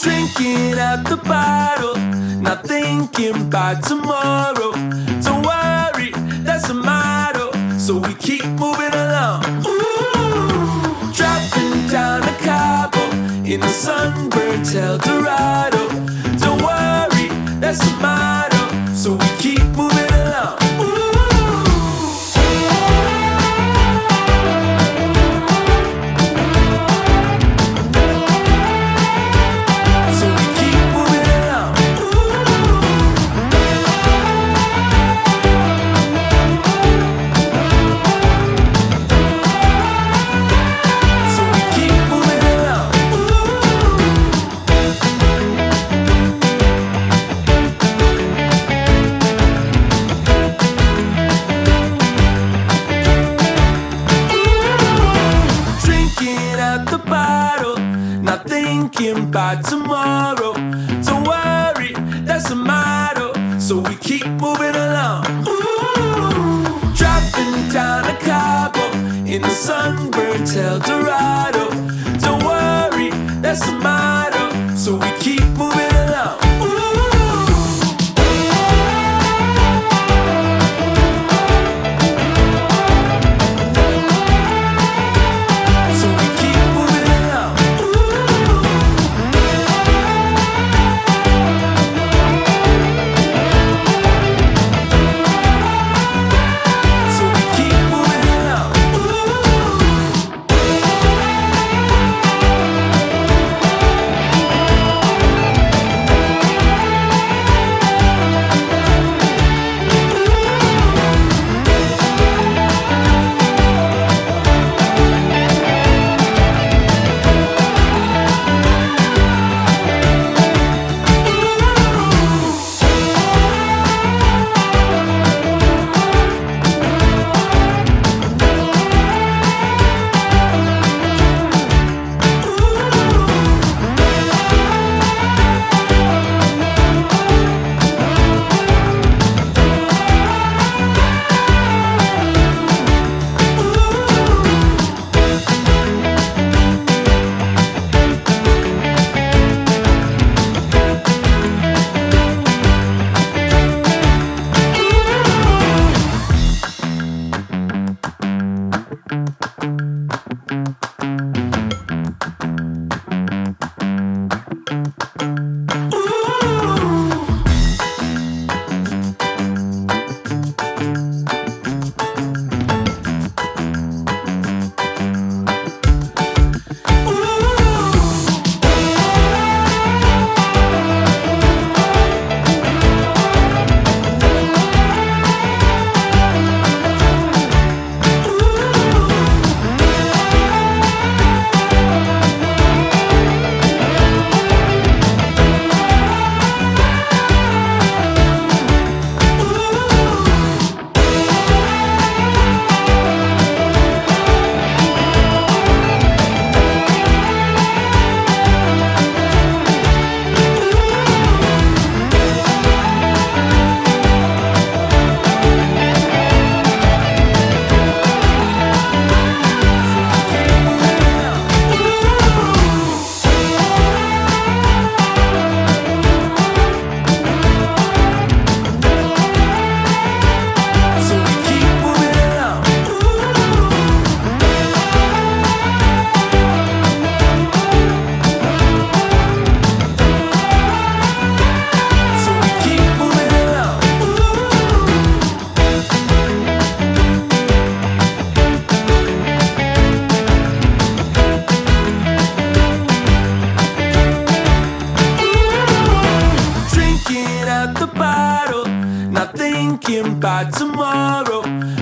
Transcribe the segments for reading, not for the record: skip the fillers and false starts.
Drinking at the bottle, not thinking about tomorrow. Don't worry, that's the motto, so we keep moving along. Ooh. Driving down a Cabo in a sunburnt Eldorado. Don't worry, that's the motto, so we keep moving along. By tomorrow, don't worry, that's the motto, so we keep moving along. Ooh. Driving down a Cabo in a sunburnt Eldorado. Don't worry, that's the motto, so we keep moving along. By tomorrow,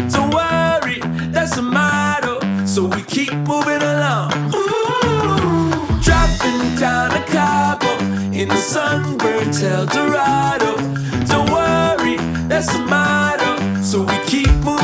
don't worry, that's the motto, so we keep moving along. Ooh. Driving down a Cabo in a sunburnt Eldorado. Don't worry, that's the motto, so we keep moving.